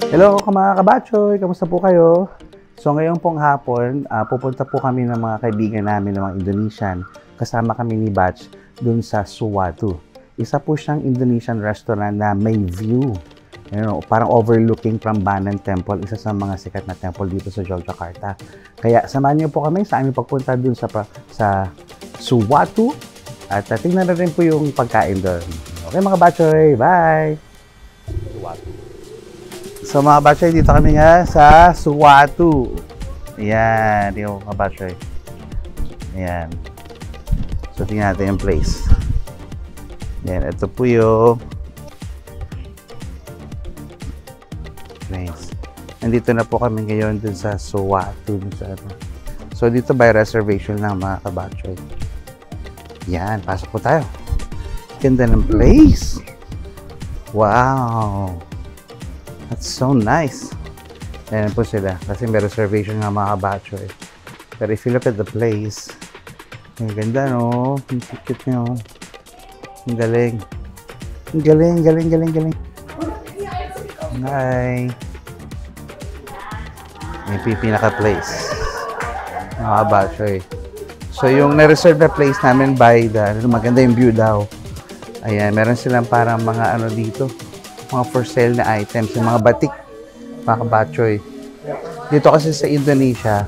Hello mga kabatchoy, kamusta po kayo? So ngayon pong hapon, pupunta po kami ng mga kaibigan namin ng mga Indonesian. Kasama kami ni Batch dun sa Suwatu. Isa po siyang Indonesian restaurant na may view. Parang overlooking Prambanan Temple, isa sa mga sikat na temple dito sa Yogyakarta. Kaya samahan niyo po kami sa aming pagpunta dun sa Suwatu. At tingnan na rin po yung pagkain doon. Okay mga batchoy, bye! Suwatu. So mga batchoy, dito kami nga sa Suwatu. Ayan, yung mga batchoy. Ayan. So tingnan natin yung place. Ayan, ito po yung place. Nandito na po kami ngayon dun sa Suwatu. So dito by reservation lang mga kabatchoy. Yan, pasok po tayo. Ganda ng place. Wow. That's so nice. Ayan po sila. Kasi may reservation nga mga kabatchoy. Pero if you look at the place, ang ganda no. Ang cute nyo. Ang galing. Ang galing, galing, galing, galing. Hi. May pinaka-place. Mga kabatchoy. So, yung na-reserve na place namin by the, maganda yung view daw. Ayan, meron silang parang mga ano dito, mga for sale na items, yung mga batik, mga kabatchoy. Dito kasi sa Indonesia,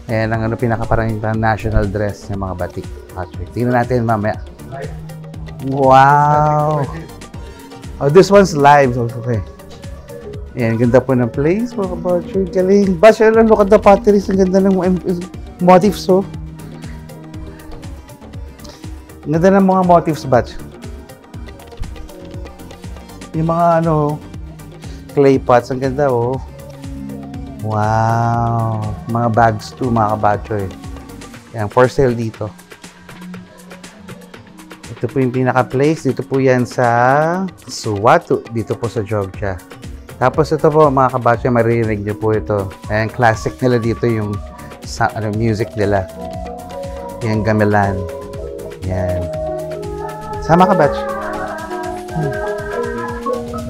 ayan ang ano, pinaka-parang national dress ng mga batik. Kabatchoy. Tingnan natin mamaya. Wow! Oh, this one's live. Okay. Ayan, ganda po ng place, mga kabatchoy. Galing. Batch, look at the potteries. Ang ganda ng motifs, oh. Ganda ng mga motifs, Batch. Yung mga ano, clay pots, ang ganda oh. Wow! Mga bags too, mga kabatchoy. Yan, for sale dito. Ito po yung pinaka-place. Dito po yan sa Suwatu. Dito po sa Jogja. Tapos ito po, mga kabatchoy, maririnig niyo po ito. Ayan, classic nila dito yung music nila. Yung gamelan. Yan. Sama ka, Batch.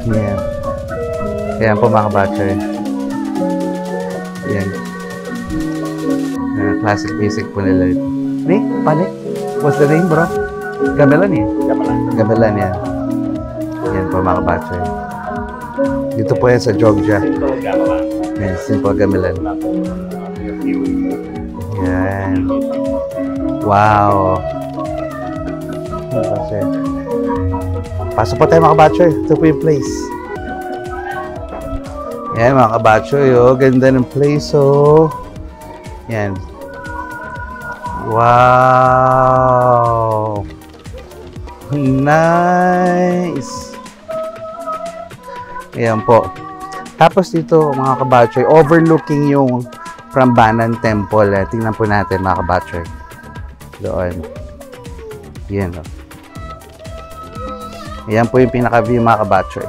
Yan. Yan po mga kabatchoy. Yan. Classic music po nila. Ni? Pali? What's the name, bro? Gamelan eh. Gamelan. Gamelan yan. Yan po mga kabatchoy. Dito po yan sa Jogja. Simple gamelan. Yan, simple gamelan. Yan. Wow. Pasok po tayo mga kabatchoy. Ito po yung place. Yan mga kabatchoy, oh. Ganda ng place, oh. Yan. Wow. Nice. Ayan po. Tapos dito mga kabatchoy, overlooking yung Prambanan Temple. Tingnan po natin mga kabatchoy. Doon. Yan, oh. Ayan po yung pinaka-view mga kabatchoy.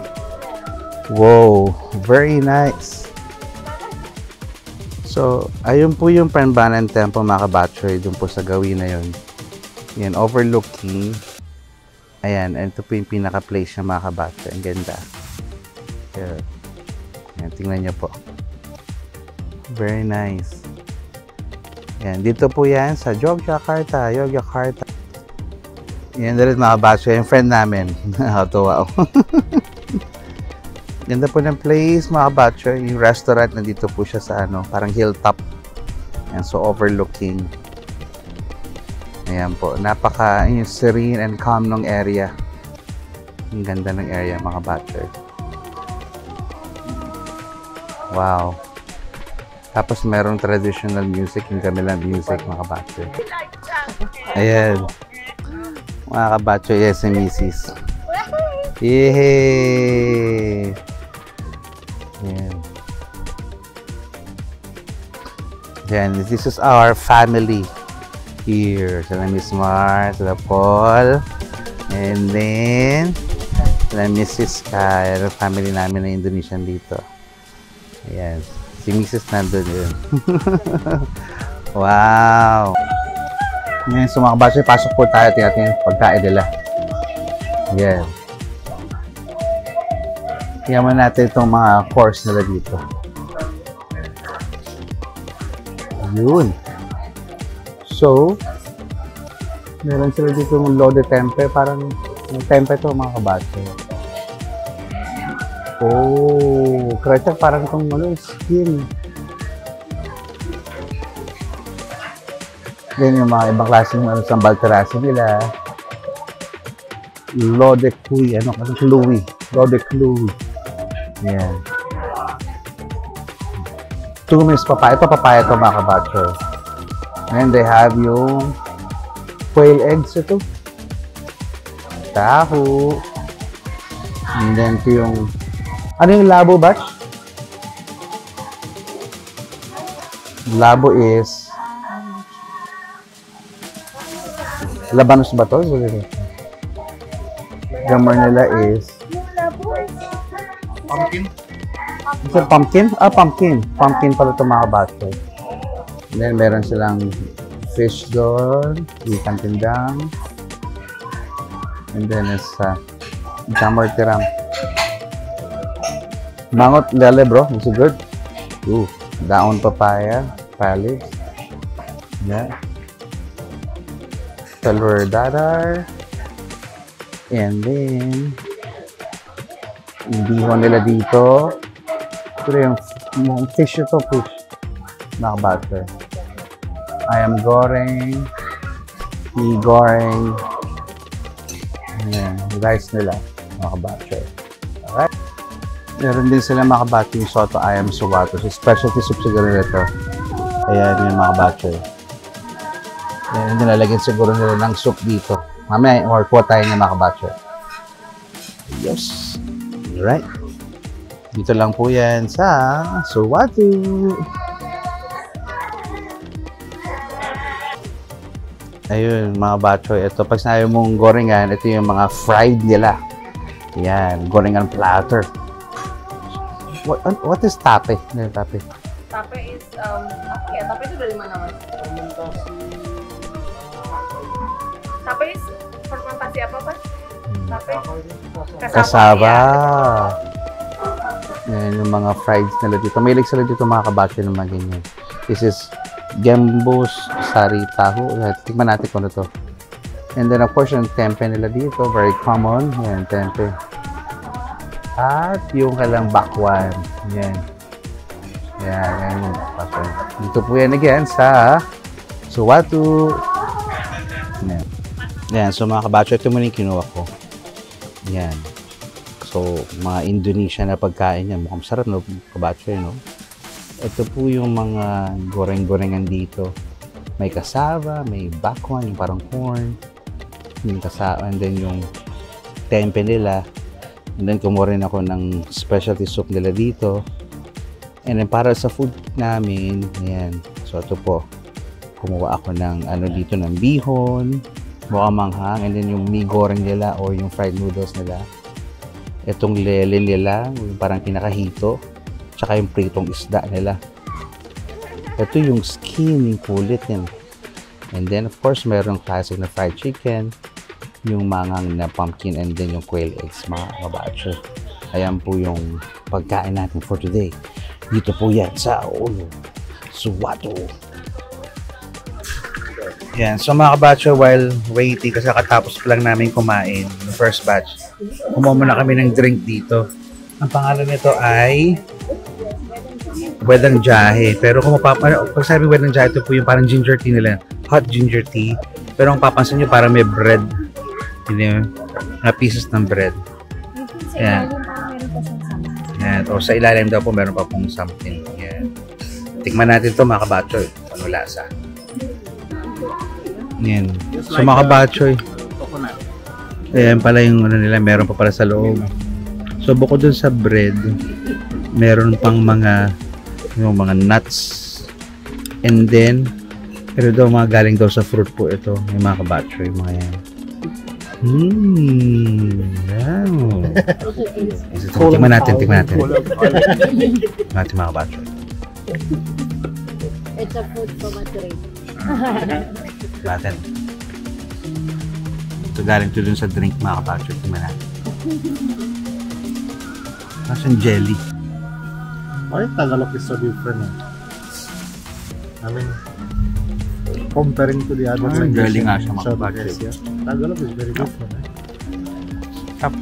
Wow, very nice. So, ayun po yung Prambanan Temple mga kabatchoy. Doon po sa gawin na yun. Yan, overlooking. Ayan, ito po yung pinaka-place niya mga kabatchoy. Ang ganda. Ayan, tingnan niyo po. Very nice. Ayan, dito po yan sa Yogyakarta. Yogyakarta. Yan na rin mga batchoy, yung friend namin. Nakakatuwa ako. Ganda po ng place mga batchoy. Yung restaurant, nandito po siya sa ano, parang hilltop. Yan, so overlooking. Ayan po, napaka yung serene and calm ng area. Ang ganda ng area mga batchoy. Wow. Tapos merong traditional music, yung gamelan music mga batchoy. Ayan. Mga kabatchoy, yes, si Mrs. Yehey! Yan. Yan, this is our family here. Sila Miss Mar, sila Paul, and then sila Mrs. Ka, family namin na Indonesian dito. Ayan, si Mrs. nandun yun. Wow! Ngayon, so mga kabatchoy, pasok po tayo. Tingnan yung pagkain nila. Yan. Tingnan natin itong mga course nila dito. Yun. So, meron sila dito ng loaded tempe. Parang yung tempe to mga kabacho. Oh, krecha parang itong skin. Yan yung mga ibang klaseng sambal terasi nila. Lode Kui, Louis. Lode Louis. Yan. Tumis papaya. Ito papaya ito mga kabacho. And they have yung quail eggs ito. Taho. And then ito yung ano yung labo, batch? Labo is labanos ba to? Gamar nila is Pumpkin. is it pumpkin? Ah, pumpkin. Pumpkin pala ito mga bato. And then meron silang fish doon, ikan tindang. And then is gamar tiram. Mangot lele bro, it's good. Ooh, daon papaya, palids. Yeah. Silver dadar. And then yung bihon nila dito. Ito yung fish ito, fish. Nakabatter. Ayam goreng. Mi goreng. Ayan, rice nila. Nakabatter. Alright. Meron din sila makabatter yung soto ayam suwato. So, specialty soup siguro nito. Ayan yung makabatter. Ayan, nilalagyan siguro nila ng soup dito. Mamaya, or po tayo ng makabatter. Yes. Alright. Dito lang po yan sa Suwatu. Ayun, mga bachoy. Ito, pag sinabi mong gorengan, ito yung mga fried nila. Yan, gorengan platter. What is tape? Ano yung tape? Tape is, tape itu dari mana, Mas? Tape is fermentasi apa, Mas? Tape? Kasaba. Yan, yung mga fried nila dito. Mahilig sila dito mga kabacho ng mga ganyan. This is Gembos Sari Taho. Tikman natin kung ano to. And then of course, yung tempe nila dito. Very common. Yan, tempe. At yung kalang bakwan. Yan. Yan, yan yung bakwan. Dito po yan again sa Suwatu. Yan. Yan, so mga kabacho, ito muna yung kinuha ko. Yan. So, mga Indonesian na pagkain yan. Mukhang sarap, no? Kabacho, no? Ito po yung mga goreng-gorengan dito. May kasava, may bakwan, yung parang corn. Yung kasava, and then yung tempe nila. And then kumuha rin ako ng specialty soup nila dito. And then para sa food namin, ayan. So ito po, kumuha ako ng ano dito ng bihon, mukhang manghang, and then yung mi goreng nila or yung fried noodles nila. Itong lele nila, yung parang pinakahito, tsaka yung pritong isda nila. Ito yung skin, yung kulit yan. And then of course, mayroong classic na fried chicken, yung mangang na pumpkin, and then yung quail eggs, mga kabacho. Ayan po yung pagkain natin for today. Dito po yan sa Suwatu. Yan, so mga kabacho, while waiting, kasi katapos pa lang namin kumain, the first batch, kumuha muna kami ng drink dito. Ang pangalan nito ay Wedang Jahe. Pero kung pag sabi Wedang Jahe, ito po yung parang ginger tea nila. Hot ginger tea. Pero ang papansin nyo, parang may bread. Yun, na pieces ng bread. Ayan. Ayan. O sa ilalim daw po, meron pa pong something. Ayan. Tikman natin ito mga kabachoy. Ano lasa? Ayan. So mga kabachoy. Ayan pala yung ano nila, meron pa pala sa loob. So bukod dun sa bread, meron pang mga yung mga nuts. And then, pero daw mga galing daw sa fruit po ito. Yung mga kabachoy, mga yan. Wow. Tingnan natin. Tingnan natin mga kabachoy. It's a food for maturing. Natin. Ito galing to dun sa drink mga kabachoy. Tingnan natin. Asan jelly? Why Tagalog is so different? I mean, comparing to the other languages jelly nga siya, in mga South kapatid. Asia, Tagalog is very different. Tap.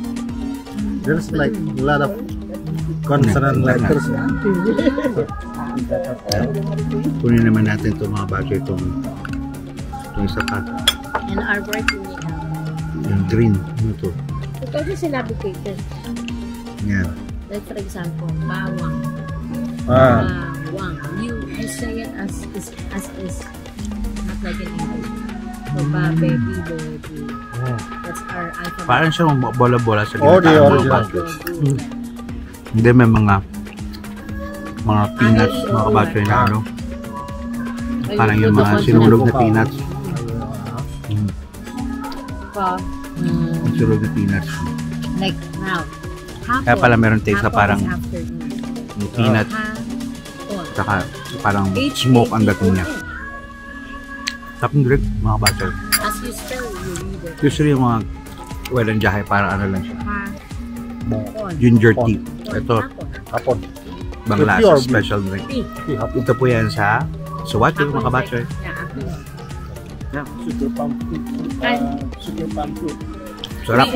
There's like a lot of consonant letters. Kunin naman natin itong mga battery, itong isa pa. And our work we have. Yung green. Ano to? Ito kasi sinabi ko ito. Yan. Like for example, bawang. Bawang. You say it as is, not like in English. So, baby. That's our alphabet. Parang siyang bola-bola sa Oh, the ginataang mga original. battery. Hindi, may mga peanuts, mga battery na ano. Parang yung mga sinulog na peanuts. Sinulog na peanuts. Like now. Kaya pala meron taste na parang peanut. Saka parang smoke ang dating niya. Tapos direct mga battery. As you spell, you read it. Usually yung mga walang jahe, parang ano lang siya. Hapon. Ginger tea. Ito, Hapon. Bangladesh Pure special drink. Hapon. Ito po yan sa Suwatu, mga battery. Yeah, Sugar palm fruit. Sugar palm fruit. Sarap.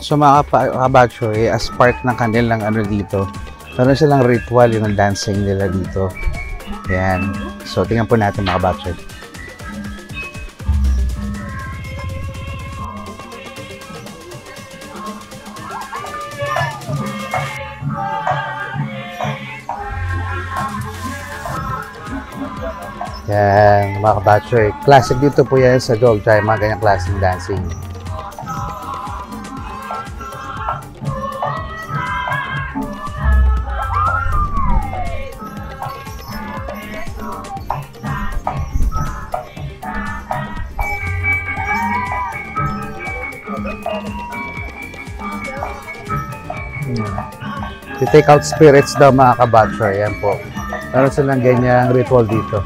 So mga kabacho, as part ng kanilang ano dito, meron silang ritual yung dancing nila dito. Yan. So tingnan po natin mga kabacho. Yan, mga kabacho. Classic dito po yan sa Jogja, mga ganyang klaseng dancing. To take out spirits daw mga kabatcho. Ayan po. Meron silang ganyang ritual dito.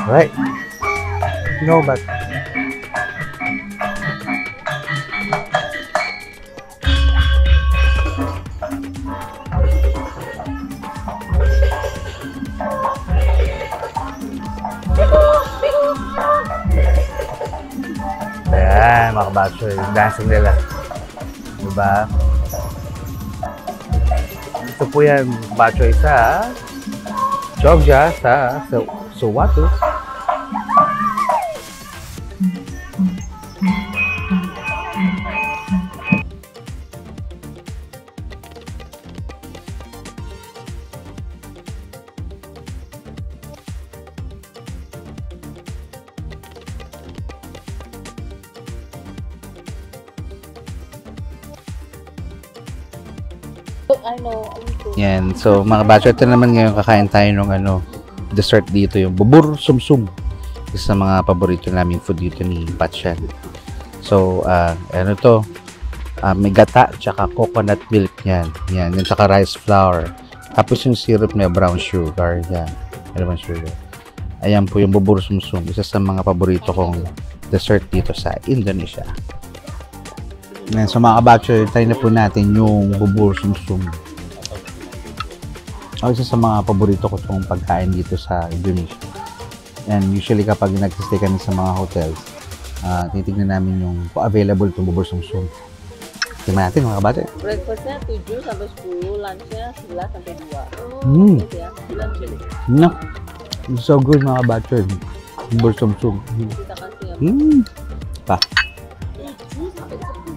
Right. No, but... Ayan mga kabatcho. Yung dancing nila. Diba? Ito po yan, Bachoy sa Jogja, sa Suwatu. Yan. So, mga batcho, ito naman ngayon kakain tayo ng dessert dito, yung bubur sumsum. Isa sa mga paborito naming food dito ni Batchan. So, ano to? May gata, tsaka coconut milk yan. Yan, yung tsaka rice flour. Tapos yung syrup may brown sugar. Yan. Ano bang sugar? Ayan po yung bubur sumsum. Isa sa mga paborito kong dessert dito sa Indonesia. Yan. So, mga batcho, tayo na po natin yung bubur sumsum. Isa sa mga paborito ko itong pagkain dito sa Indonesia. And usually kapag nag-stay kami sa mga hotels, titignan namin yung available itong bubur sumsum. Tingnan natin mga kabate. Breakfastnya 7 sampai 10, lunchnya 11 sampai 2. Gitu ya, 9 jadi. No. It's so good mga kabate. Bubur sumsum. Kita kasih ya. Pa.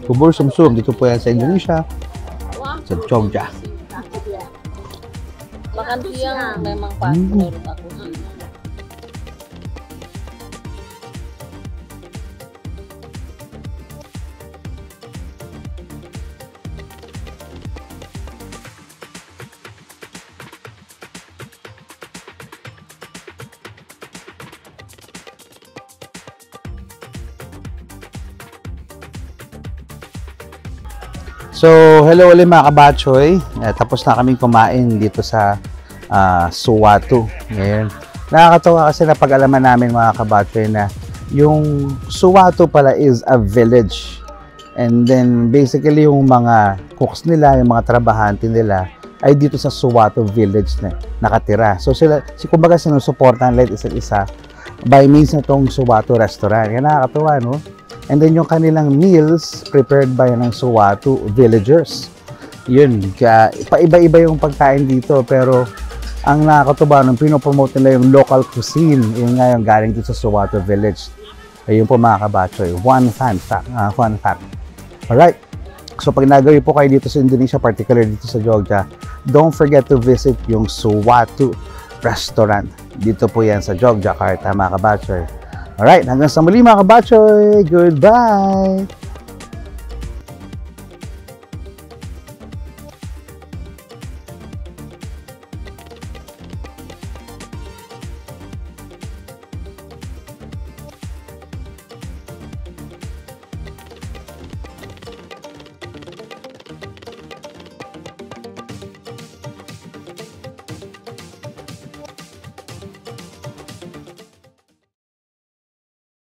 Bubur sumsum dito po yan sa Indonesia. Sa Jogja. Makan siang memang pas menurut aku sih. So, hello ulit mga kabatchoy. Tapos na kaming kumain dito sa Suwatu. Ngayon, nakakatawa kasi napag-alaman namin mga kabatchoy na yung Suwatu pala is a village. And then, basically, yung mga cooks nila, yung mga trabahante nila, ay dito sa Suwatu village na nakatira. So, kumbaga sinusuportahan lahat isa't isa by means na itong Suwatu restaurant. Kaya nakakatawa, no? And then, yung kanilang meals prepared by ng Suwatu villagers. Yun, paiba-iba yung pagkain dito, pero ang nakakatuwa, nung pinopromote nila yung local cuisine, yun nga yung galing dito sa Suwatu village. Ayun po mga kabatchoy, fun fact. Alright, so pag nagawi po kayo dito sa Indonesia, particularly dito sa Jogja, don't forget to visit yung Suwatu restaurant. Dito po yan sa Jogjakarta mga kabatchoy. Alright, hanggang sa muli mga kabatchoy, goodbye!